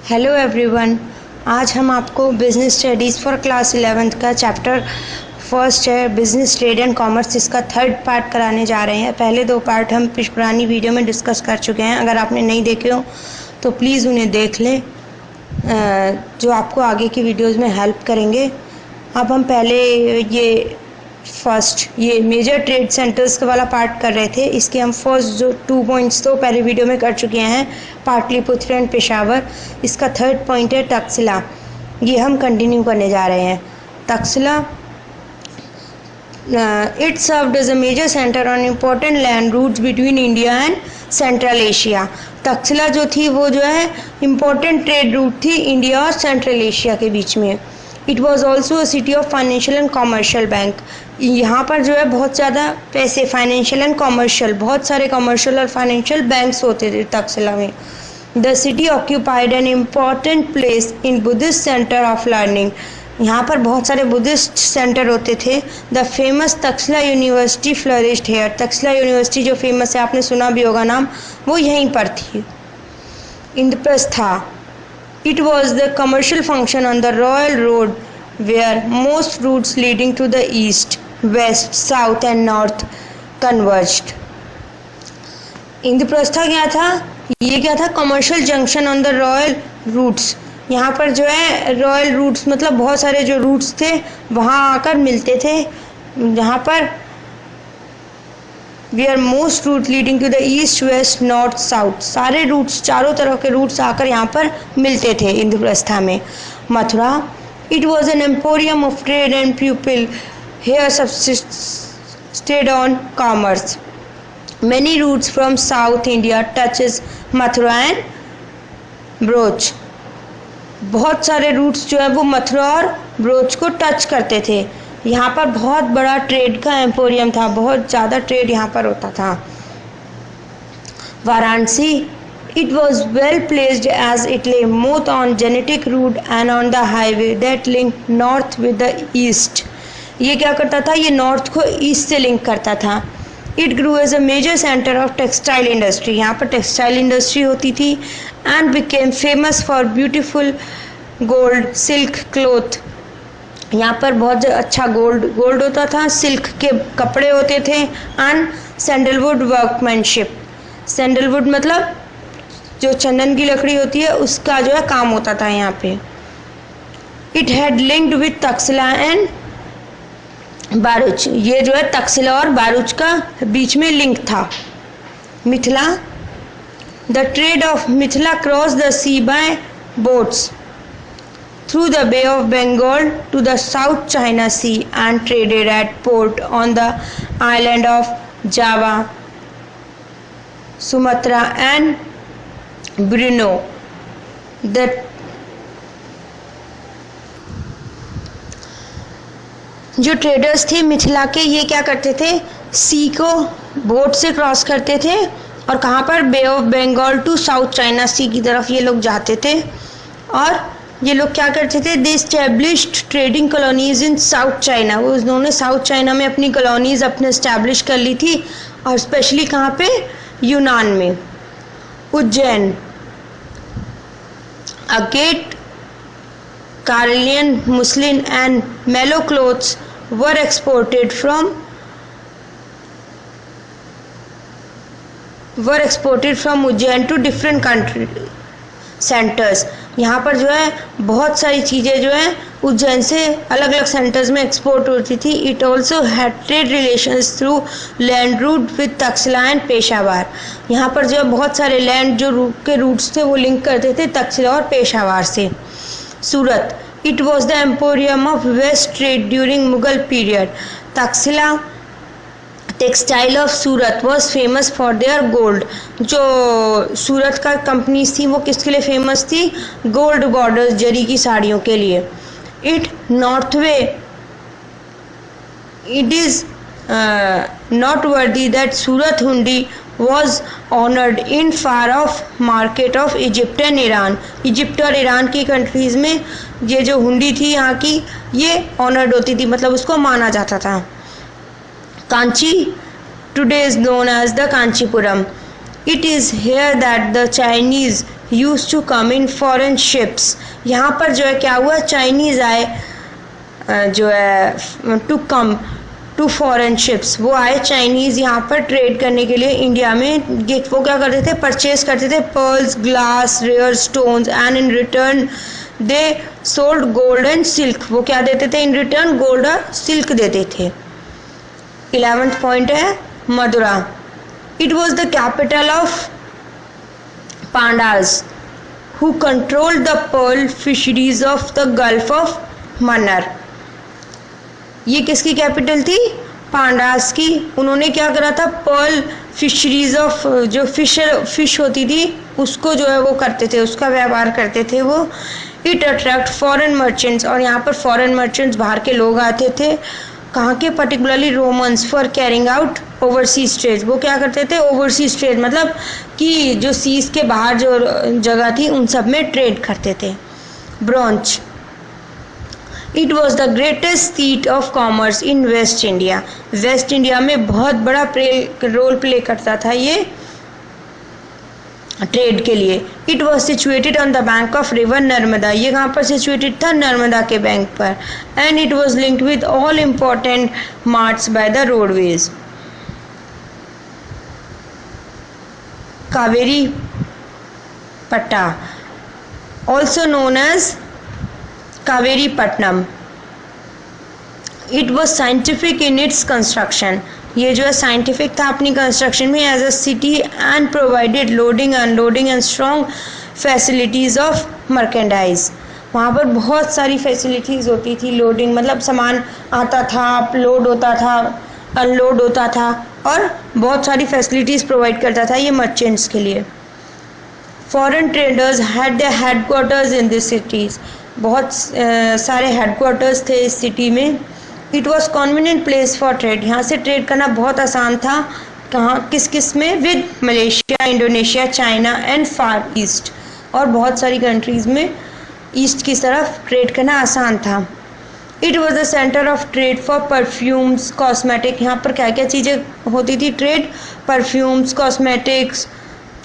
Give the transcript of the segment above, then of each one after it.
Hello everyone, आज हम आपको business studies for class 11th का चैप्टर फर्स्ट है बिजनेस ट्रेड एंड कॉमर्स, इसका थर्ड पार्ट कराने जा रहे हैं। पहले दो पार्ट हम पुरानी वीडियो में डिस्कस कर चुके हैं। अगर आपने नहीं देखे हो तो प्लीज़ उन्हें देख लें, जो आपको आगे की वीडियोज़ में हेल्प करेंगे। अब हम पहले ये मेजर ट्रेड सेंटर्स वाला पार्ट कर रहे थे। इसके हम फर्स्ट जो 2 पॉइंट्स तो पहले वीडियो में कर चुके हैं, पाटलिपुत्र एंड पेशावर। इसका थर्ड पॉइंट है तक्षशिला, ये हम कंटिन्यू करने जा रहे हैं। Takshashila it served as a major centre on important land routes between India and Central Asia. Takshashila जो थी वो जो है इम्पोर्टेंट ट्रेड रूट थी इंडिया और सेंट्रल एशिया के बीच में। It was also a city of financial and commercial bank. यहाँ पर जो है बहुत ज़्यादा पैसे, फाइनेंशियल एंड कॉमर्शियल, बहुत सारे कॉमर्शियल और फाइनेंशियल बैंक्स होते थे तक्षशिला में। The city occupied an important place in Buddhist centre of learning. यहाँ पर बहुत सारे बुद्धिस्ट सेंटर होते थे। The famous Takshashila university flourished here. Takshashila university जो फेमस है, आपने सुना भी होगा नाम, वो यहीं पर थी। Indraprastha, it was the commercial function on the Royal Road where most routes leading to the east, west, south and north converged. Indraprastha क्या था? ये क्या था? Commercial junction on the royal routes. यहाँ पर जो है रॉयल रूट्स मतलब बहुत सारे जो रूट्स थे वहाँ आकर मिलते थे। यहाँ पर where most route leading to the east, west, north, south, सारे रूट्स, चारों तरफ के रूट्स आकर यहाँ पर मिलते थे इंद्रप्रस्था में। Mathura, it was an emporium of trade and people here subsisted on commerce. Many routes from south India touches Mathura and Broach. बहुत सारे रूट्स जो है वो मथुरा और ब्रोच को टच करते थे। यहाँ पर बहुत बड़ा ट्रेड का एम्पोरियम था, बहुत ज़्यादा ट्रेड यहाँ पर होता था। Varanasi, it was well placed as it lay both on genetic route and on the highway that link north with the east. ये क्या करता था? ये नॉर्थ को ईस्ट से लिंक करता था। It grew as a major centre of textile industry. यहाँ पर टेक्सटाइल इंडस्ट्री होती थी। And became famous for beautiful gold silk cloth. यहाँ पर बहुत अच्छा गोल्ड होता था, सिल्क के कपड़े होते थे। And sandalwood workmanship. सैंडलवुड मतलब जो चंदन की लकड़ी होती है उसका जो है काम होता था यहाँ पे। It had linked with Takshashila and बारूच। ये जो है तक्षशिला और बारूच का बीच में लिंक था। Mithila, the trade of Mithila cross the sea by boats through the Bay of Bengal to the South China Sea and traded at port on the island of Java, Sumatra and Borneo. जो traders थे मिथिला के, ये क्या करते थे? सी को boat से cross करते थे और कहाँ पर? Bay of Bengal to south China sea की तरफ ये लोग जाते थे। और ये लोग क्या करते थे? They established trading colonies in south China. वो उन्होंने साउथ चाइना में अपनी कॉलोनीज अपने एस्टेब्लिश कर ली थी। और स्पेशली कहाँ पे? यूनान में। Ujjain, agate carnelian muslin and mallow cloths were exported from Ujjain to different country centres. यहाँ पर जो है बहुत सारी चीज़ें जो हैं उज्जैन से अलग अलग सेंटर्स में एक्सपोर्ट होती थी। It also had trade relations through land route with Takshashila and Peshawar. यहाँ पर जो है बहुत सारे लैंड जो रूट्स थे वो लिंक करते थे तक्षशिला और पेशावर से। Surat, it was the emporium of west trade during Mughal period. Taxila textile of Surat was famous for their gold. जो सूरत का कंपनीज थी वो किसके लिए फेमस थी? गोल्ड बॉर्डर्स, जरी की साड़ियों के लिए। It north way, it is not worthy that Surat hundi was honoured in far off market of Egypt and Iran. Egypt और ईरान की कंट्रीज़ में ये जो हुंडी थी यहाँ की, ये ऑनर्ड होती थी, मतलब उसको माना जाता था। Kanchi today is known as the Kanchipuram. It is here that the Chinese use to come in foreign ships. यहाँ पर जो है क्या हुआ, चाइनीज़ आए जो है to come to foreign ships, वो आए चाइनीज़ यहाँ पर ट्रेड करने के लिए इंडिया में। वो क्या करते थे, परचेज करते थे pearls, glass, rare stones and in return they sold gold and silk. वो क्या देते थे, इन रिटर्न गोल्ड और सिल्क देते थे। 11th पॉइंट है Madura. It was the capital of Pandyas who controlled the pearl fisheries of the gulf of Mannar. ये किसकी कैपिटल थी, पांडास की। उन्होंने क्या करा था, पर्ल फिशरीज ऑफ जो फिश होती थी उसको जो है वो करते थे, उसका व्यापार करते थे वो। इट अट्रैक्ट फॉरेन मर्चेंट्स, और यहाँ पर फॉरेन मर्चेंट्स बाहर के लोग आते थे। कहाँ के, particularly Romans, for carrying out overseas trade. वो क्या करते थे, ओवरसीज ट्रेड मतलब कि जो सीज के बाहर जो जगह थी उन सब में ट्रेड करते थे। Branch. It was the greatest seat of commerce in waste India. Waste India में बहुत बड़ा रोल प्ले करता था ये ट्रेड के लिए। It was situated on the bank of river Narmada. ये कहाँ पर सिचुएटेड था, नर्मदा के बैंक पर। And it was linked with all important marts by the roadways. Kaveri Patta, also known as Kaveri Pattanam. It was scientific in its construction. ये जो है साइंटिफिक था अपनी कंस्ट्रक्शन में as a city and provided loading unloading and strong facilities of merchandise. वहाँ पर बहुत सारी फैसिलिटीज़ होती थी, लोडिंग मतलब सामान आता था, लोड होता था, अनलोड होता था, और बहुत सारी फैसिलिटीज़ प्रोवाइड करता था ये मर्चेंट्स के लिए। Foreign traders had their headquarters in this cities. बहुत सारे हेडक्वार्टर्स थे इस सिटी में। It was convenient place for trade. यहाँ से ट्रेड करना बहुत आसान था। कहाँ, किस किस में, with Malaysia, Indonesia, China and far east, और बहुत सारी कंट्रीज़ में ईस्ट की तरफ ट्रेड करना आसान था। It was the centre of trade for perfumes, cosmetic. यहाँ पर क्या क्या चीज़ें होती थी trade, perfumes, cosmetics,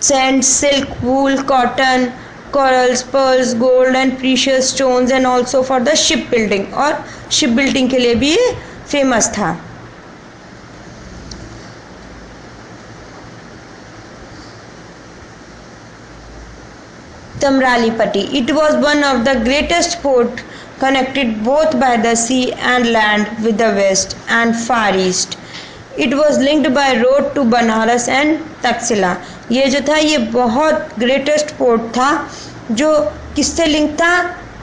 sand, silk, wool, cotton, corals, pearls, gold and precious stones, and also for the ship building, और शिप बिल्डिंग के लिए भी ये फेमस था। Tamralipti. It was one of the greatest port connected both by the sea and land with the west and far east. It was linked by road to Banaras and Taxila. ये जो था ये बहुत ग्रेटेस्ट पोर्ट था जो किससे लिंक था,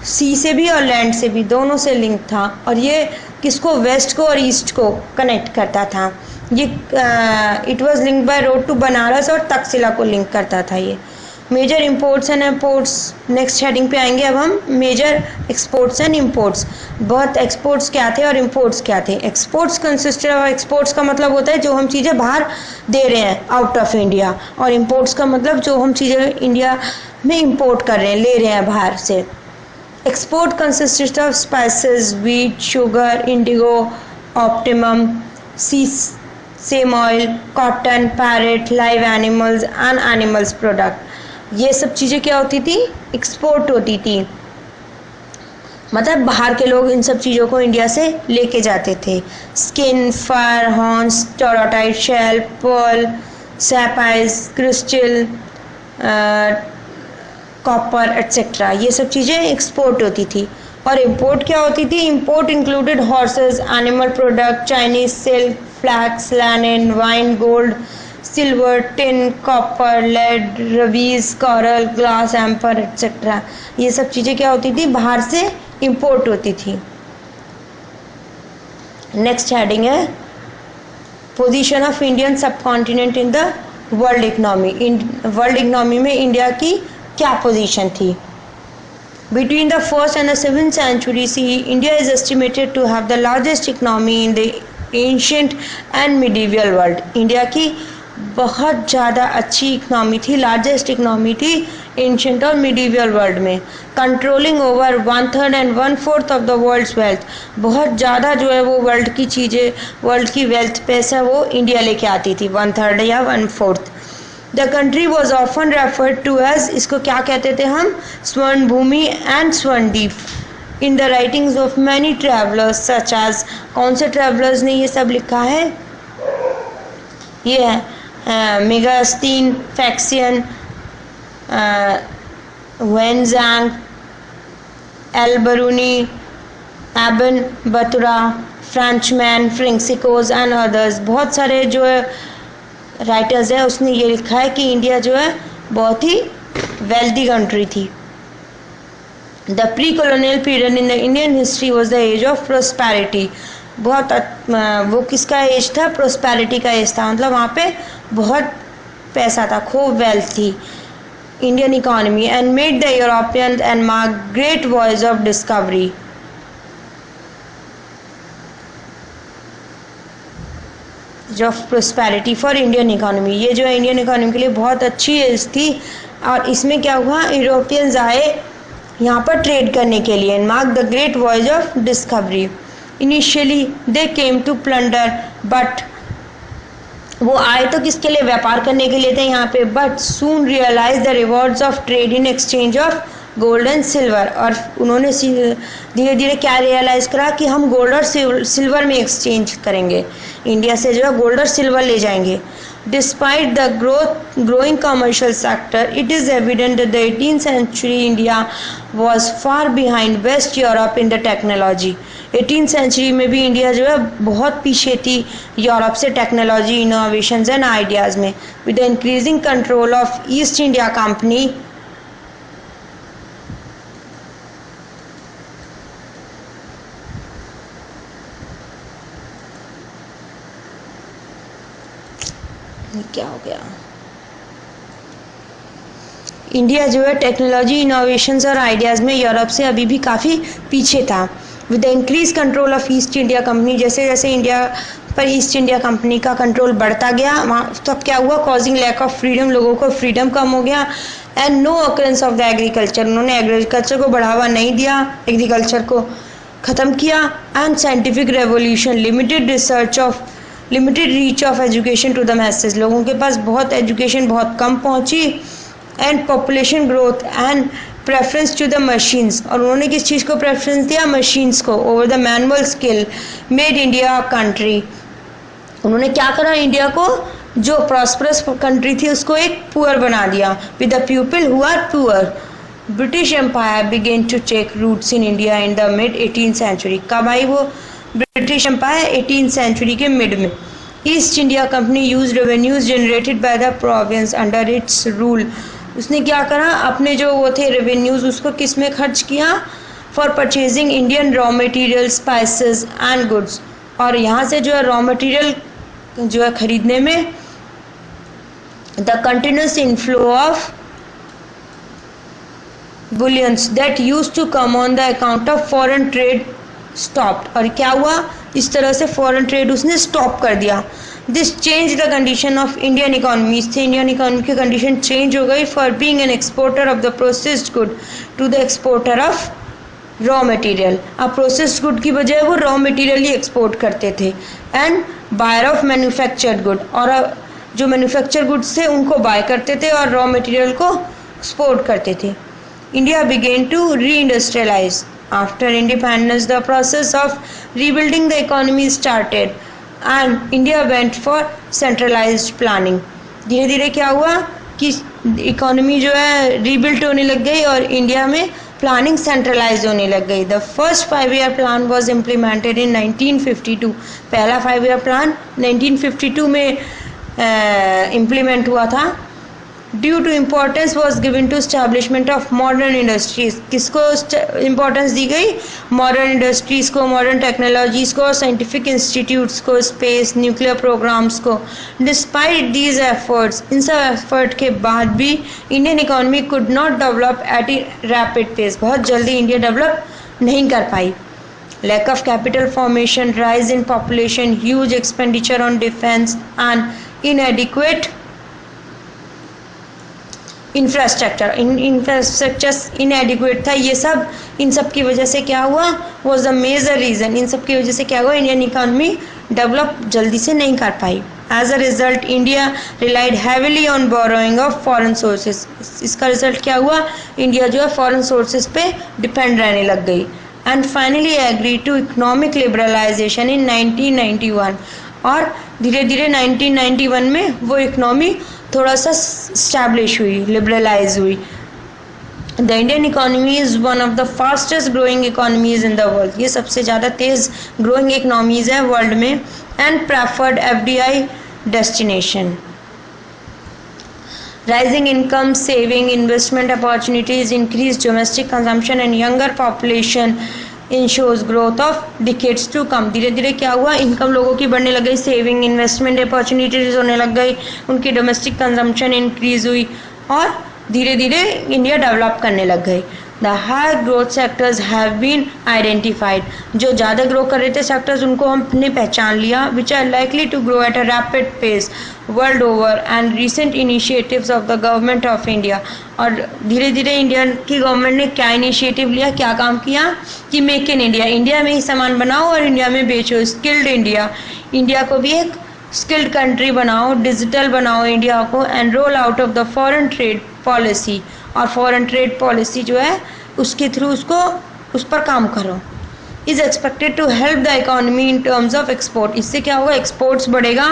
सी से भी और लैंड से भी, दोनों से लिंक था, और ये किसको, वेस्ट को और ईस्ट को कनेक्ट करता था। ये it was linked by road to Banaras और तक्षशिला को लिंक करता था ये। Major imports and imports, next heading पे आएंगे अब हम। मेजर एक्सपोर्ट्स एंड इम्पोर्ट्स, बहुत एक्सपोर्ट्स क्या थे और इम्पोर्ट्स क्या थे। एक्सपोर्ट्स कंसिस्टेड ऑफ, एक्सपोर्ट्स का मतलब होता है जो हम चीज़ें बाहर दे रहे हैं आउट ऑफ इंडिया, और इम्पोर्ट्स का मतलब जो हम चीज़ें इंडिया में इंपोर्ट कर रहे हैं, ले रहे हैं बाहर से। Export consisted of spices, wheat, sugar, Indigo, optimum, same oil, cotton, parrot, live animals and animals product. ये सब चीज़ें क्या होती थी, एक्सपोर्ट होती थी, मतलब बाहर के लोग इन सब चीज़ों को इंडिया से लेके जाते थे। Skin, fur, horns, tortoise shell, pearl, spices, crystal, copper etcetera, ये सब चीज़ें एक्सपोर्ट होती थी। और इंपोर्ट क्या होती थी, import included horses, animal product, Chinese silk, flax, linen, wine, gold, silver, tin, copper, lead, rubies, coral, glass, amber etcetera. ये सब चीज़ें क्या होती थी, बाहर से इंपोर्ट होती थी। नेक्स्ट हेडिंग है पोजीशन ऑफ इंडियन सब continent in the world economy. World economy में इंडिया की क्या पोजीशन थी। Between the 1st and the 7th century CE, India is estimated to have the largest economy in the ancient and medieval world. India की बहुत ज़्यादा अच्छी economy थी, largest economy थी एंशंट और मिडीवियल वर्ल्ड में। Controlling over 1/3 and 1/4 of the world's wealth, बहुत ज़्यादा जो है वो वर्ल्ड की चीज़ें, वर्ल्ड की वेल्थ पैसा वो इंडिया लेके आती थी, 1/3 या 1/4। The country was often referred to as, इसको क्या कहते थे हम, Swarnabhumi and Swarnadvipa, in the writings of many travellers such as, कौन से ट्रैवलर्स ने ये सब लिखा है, ये है मेगास्टीन, फैक्सियन, वेनजांग, एल्बरूनी, एबन बतुरा, फ्रेंचमैन, फ्रिंक्सिकोज एंड अदर्स, बहुत सारे जो राइटर्स है उसने ये लिखा है कि इंडिया जो है बहुत ही वेल्दी कंट्री थी। The pre colonial period in the Indian history was the age of prosperity, बहुत वो किसका एज था, प्रोस्पैरिटी का एज था, मतलब वहाँ पे बहुत पैसा था, खूब वेल्थ थी Indian economy, and made the European and mark great voyage of discovery. Of prosperity for Indian economy, ये जो है इंडियन इकोनॉमी के लिए बहुत अच्छी एज थी, और इसमें क्या हुआ, यूरोपियंस आए यहाँ पर ट्रेड करने के लिए, mark the great voyage of discovery. Initially they came to plunder, but वो आए तो किसके लिए, व्यापार करने के लिए थे यहाँ पे, but soon realise the rewards of trade in exchange of gold and silver, और उन्होंने धीरे धीरे क्या रियलाइज करा कि हम गोल्ड और सिल्वर में एक्सचेंज करेंगे, इंडिया से जो है गोल्ड और सिल्वर ले जाएंगे। Despite the growing commercial sector, it is evident that the 18th century India was far behind West Europe in the technology. 18th century में भी इंडिया जो है बहुत पीछे थी यूरोप से टेक्नोलॉजी, इनोवेशंस एंड आइडियाज़ में। With the increasing control of east India company, क्या हो गया, इंडिया जो है टेक्नोलॉजी, इनोवेशंस और आइडियाज़ में यूरोप से अभी भी काफ़ी पीछे था। With the increase control of east India company, जैसे जैसे इंडिया पर ईस्ट इंडिया कंपनी का कंट्रोल बढ़ता गया, वहाँ तब क्या हुआ, कॉजिंग लैक ऑफ फ्रीडम, लोगों को फ्रीडम कम हो गया, and no occurrence of the agriculture, उन्होंने एग्रीकल्चर को बढ़ावा नहीं दिया, एग्रीकल्चर को ख़त्म किया, and scientific revolution, limited reach of education to the message, लोगों के पास बहुत एजुकेशन बहुत कम पहुंची, and population growth and preference to the machines, और उन्होंने किस चीज़ को प्रेफरेंस दिया, मशीन्स को, over the manual skill, made India country, उन्होंने क्या करा, इंडिया को जो प्रॉस्परस कंट्री थी उसको एक पुअर बना दिया, with the people who are poor. British empire began to take roots in India in the mid 18th century, कब आई वो ब्रिटिश एम्पायर, 18th century के मिड में। East India company use revenues generated by the province under its rule, उसने क्या करा, अपने जो वो थे रेवेन्यूज उसको किस में खर्च किया, for purchasing Indian raw material, spices and goods, और यहाँ से जो है रॉ मटेरियल जो है खरीदने में। The continuous inflow of bullions that used to come on the account of foreign trade stopped, और क्या हुआ, इस तरह से फॉरेन ट्रेड उसने स्टॉप कर दिया। This change the condition of Indian economy, इससे इंडियन इकोनॉमी की कंडीशन चेंज हो गई, for being an exporter of the processed good to the exporter of raw material. अब प्रोसेस्ड गुड की बजाय वो रॉ मटेरियल ही एक्सपोर्ट करते थे, and buyer of manufactured good, और जो मैन्युफैक्चर गुड्स थे उनको बाय करते थे और रॉ मटेरियल को एक्सपोर्ट करते थे। India began to reindustrialize after independence, the process of rebuilding the economy started and India went for centralized planning. धीरे धीरे क्या हुआ कि इकोनॉमी जो है रीबिल्ड होने लग गई और इंडिया में प्लानिंग सेंट्रलाइज होने लग गई। The first 5-year plan was implemented in 1952, पहला 5-year प्लान 1952 में इम्प्लीमेंट हुआ था। Due to importance was given to establishment of modern industries, किसको इम्पोर्टेंस दी गई, मॉडर्न इंडस्ट्रीज़ को, मॉडर्न टेक्नोलॉजीज़ को, साइंटिफिक इंस्टीट्यूट्स को, स्पेस, न्यूक्लियर प्रोग्राम्स को। डिस्पाइट दीज एफर्ट्स, इन सब एफर्ट के बाद भी Indian economy could not develop at a rapid pace, बहुत जल्दी इंडिया डेवलप नहीं कर पाई। Lack of capital formation, rise in population, huge expenditure on defence and inadequate infrastructure inadequate था। ये सब, इन सब की वजह से क्या हुआ, वॉज द मेजर रीज़न, इन सब की वजह से क्या हुआ, इंडियन इकोनॉमी डेवलप जल्दी से नहीं कर पाई। As a result India relied heavily on borrowing of foreign sources. इसका रिजल्ट क्या हुआ, इंडिया जो है फॉरेन सोर्सेज पे डिपेंड रहने लग गई। And finally agree to economic liberalisation in 1991, और धीरे धीरे 1991 में वो इकोनॉमी थोड़ा सा स्टैब्लिश हुई, लिबरलाइज हुई। The Indian economy is one of the fastest growing economies in the world. ये सबसे ज़्यादा तेज़ ग्रोइंग इकोनॉमीज है वर्ल्ड में। And preferred FDI destination. Rising income, saving, investment opportunities, increased domestic consumption and younger population ensures growth of decades to come। धीरे धीरे क्या हुआ, इनकम लोगों की बढ़ने लग गई, सेविंग, इन्वेस्टमेंट अपॉर्चुनिटीज होने लग गई, उनकी डोमेस्टिक कंजम्पशन इंक्रीज हुई और धीरे धीरे इंडिया डेवलप करने लग गई। The high growth sectors have been identified. जो ज़्यादा ग्रो कर रहे थे सेक्टर्स उनको हमने पहचान लिया। Which are likely to grow at a rapid pace world over and recent initiatives of the government of India. और धीरे धीरे इंडिया की गवर्नमेंट ने क्या इनिशिएटिव लिया, क्या काम किया कि मेक इन इंडिया, इंडिया में ही सामान बनाओ और इंडिया में बेचो। स्किल्ड इंडिया, इंडिया को भी एक स्किल्ड कंट्री बनाओ, डिजिटल बनाओ इंडिया को। And roll out of the foreign trade policy, और फॉरेन ट्रेड पॉलिसी जो है उसके थ्रू उस पर काम करो। Is expected to help the economy in terms of export. इससे क्या होगा, एक्सपोर्ट्स बढ़ेगा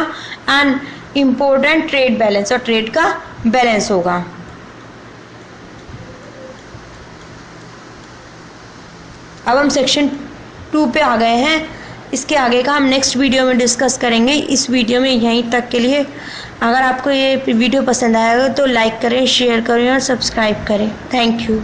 and import and trade balance, और ट्रेड का बैलेंस होगा। अब हम सेक्शन 2 पे आ गए हैं। इसके आगे का हम नेक्स्ट वीडियो में डिस्कस करेंगे। इस वीडियो में यहीं तक के लिए, अगर आपको ये वीडियो पसंद आएगा तो लाइक करें, शेयर करें और सब्सक्राइब करें। Thank you.